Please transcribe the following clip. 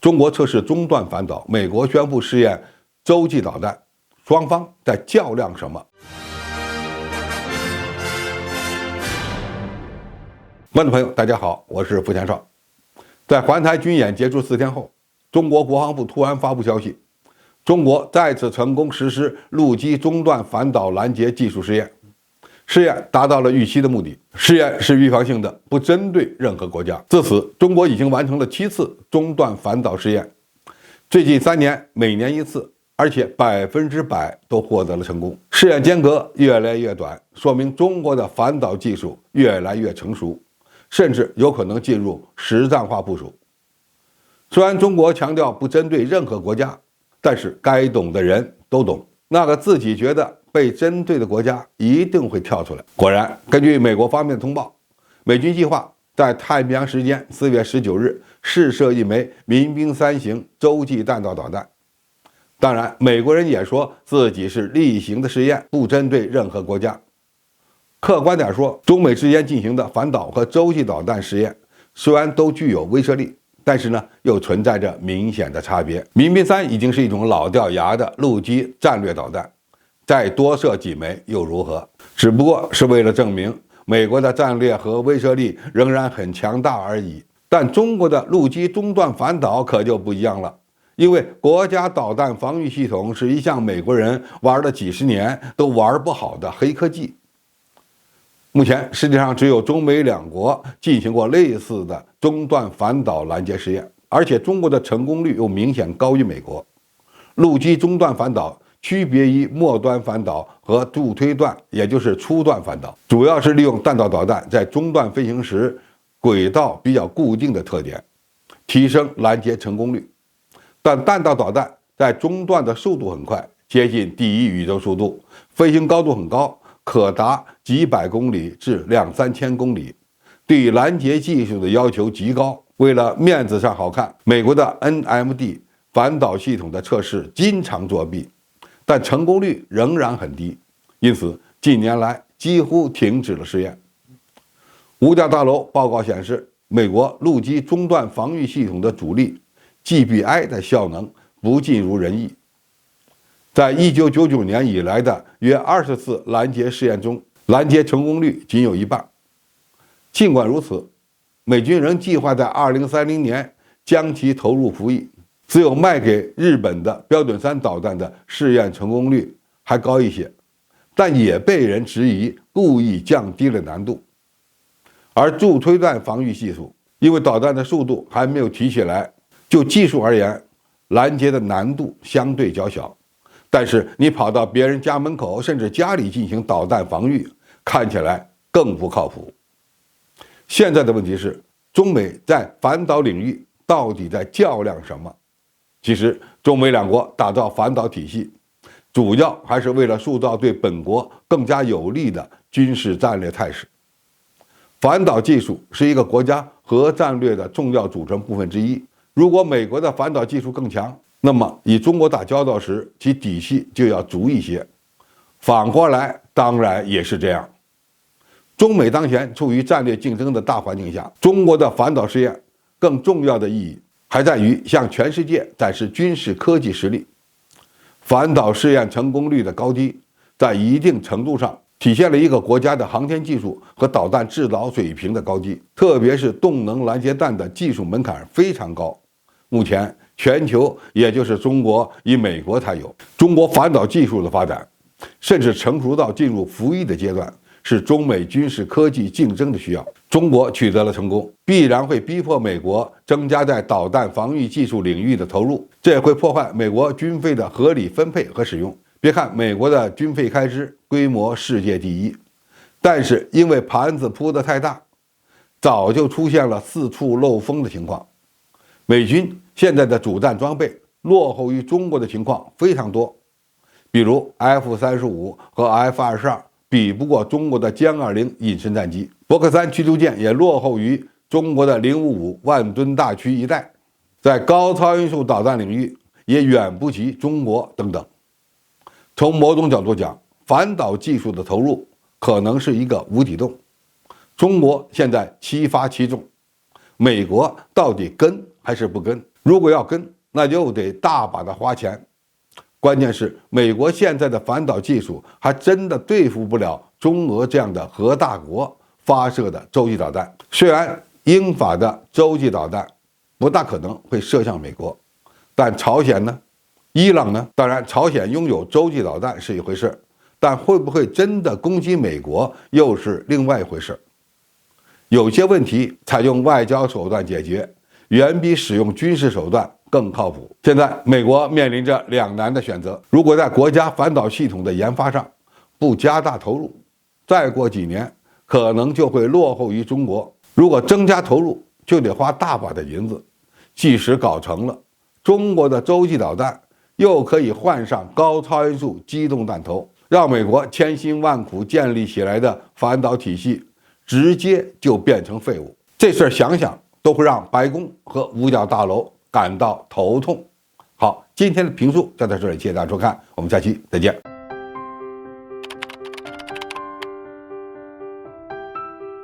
中国测试中段反导，美国宣布试验洲际导弹，双方在较量什么？观众朋友，大家好，我是付前少。在环台军演结束4天后，中国国防部突然发布消息，中国再次成功实施陆基中段反导拦截技术试验，试验达到了预期的目的。试验是预防性的，不针对任何国家。自此，中国已经完成了7次中段反导试验，最近3年每年1次，而且100%都获得了成功。试验间隔越来越短，说明中国的反导技术越来越成熟，甚至有可能进入实战化部署。虽然中国强调不针对任何国家，但是该懂的人都懂，那个自己觉得被针对的国家一定会跳出来。果然，根据美国方面的通报，美军计划在太平洋时间4月19日试射一枚民兵3型洲际弹道导弹。当然，美国人也说自己是例行的试验，不针对任何国家。客观点说，中美之间进行的反导和洲际导弹试验虽然都具有威慑力，但是呢，又存在着明显的差别。民兵3已经是一种老掉牙的陆基战略导弹，再多射几枚又如何？只不过是为了证明美国的战略和威慑力仍然很强大而已。但中国的陆基中段反导可就不一样了，因为国家导弹防御系统是一项美国人玩了几十年都玩不好的黑科技。目前世界上只有中美2国进行过类似的中段反导拦截试验，而且中国的成功率又明显高于美国。陆基中段反导区别于末端反导和助推段，也就是初段反导，主要是利用弹道导弹在中段飞行时轨道比较固定的特点，提升拦截成功率。但弹道导弹在中段的速度很快，接近第一宇宙速度，飞行高度很高，可达几百公里至2-3千公里，对拦截技术的要求极高。为了面子上好看，美国的 NMD 反导系统的测试经常作弊，但成功率仍然很低，因此近年来几乎停止了试验。五角大楼报告显示，美国陆基中段防御系统的主力 GBI 的效能不尽如人意。在1999年以来的约20次拦截试验中，拦截成功率仅有1半。尽管如此，美军仍计划在2030年将其投入服役，只有卖给日本的标准3导弹的试验成功率还高一些，但也被人质疑故意降低了难度。而助推段防御系数，因为导弹的速度还没有提起来，就技术而言，拦截的难度相对较小。但是你跑到别人家门口甚至家里进行导弹防御，看起来更不靠谱。现在的问题是，中美在反导领域到底在较量什么？其实中美2国打造反导体系，主要还是为了塑造对本国更加有利的军事战略态势。反导技术是一个国家核战略的重要组成部分之一。如果美国的反导技术更强，那么与中国打交道时，其底气就要足一些。反过来当然也是这样。中美当前处于战略竞争的大环境下，中国的反导试验更重要的意义还在于向全世界展示军事科技实力。反导试验成功率的高低，在一定程度上体现了一个国家的航天技术和导弹制导水平的高低，特别是动能拦截弹的技术门槛非常高。目前全球也就是中国与美国才有。中国反导技术的发展，甚至成熟到进入服役的阶段，是中美军事科技竞争的需要。中国取得了成功，必然会逼迫美国增加在导弹防御技术领域的投入，这也会破坏美国军费的合理分配和使用。别看美国的军费开支规模世界第一，但是因为盘子铺得太大，早就出现了四处漏风的情况。美军现在的主战装备落后于中国的情况非常多，比如 F-35 和 F-22 比不过中国的歼20隐身战机，伯克3驱逐舰也落后于中国的055万吨大驱一代，在高超音速导弹领域也远不及中国等等。从某种角度讲，反导技术的投入可能是一个无底洞。中国现在7发7中，美国到底跟还是不跟？如果要跟，那就得大把的花钱。关键是美国现在的反导技术还真的对付不了中俄这样的核大国发射的洲际导弹。虽然英法的洲际导弹不大可能会射向美国，但朝鲜呢？伊朗呢？当然，朝鲜拥有洲际导弹是一回事，但会不会真的攻击美国又是另外一回事。有些问题采用外交手段解决，远比使用军事手段更靠谱。现在美国面临着两难的选择：如果在国家反导系统的研发上不加大投入，再过几年可能就会落后于中国；如果增加投入，就得花大把的银子。即使搞成了，中国的洲际导弹又可以换上高超音速机动弹头，让美国千辛万苦建立起来的反导体系直接就变成废物。这事儿想想都会让白宫和五角大楼感到头痛。好，今天的评述就到这里，谢谢大家收看，我们下期再见。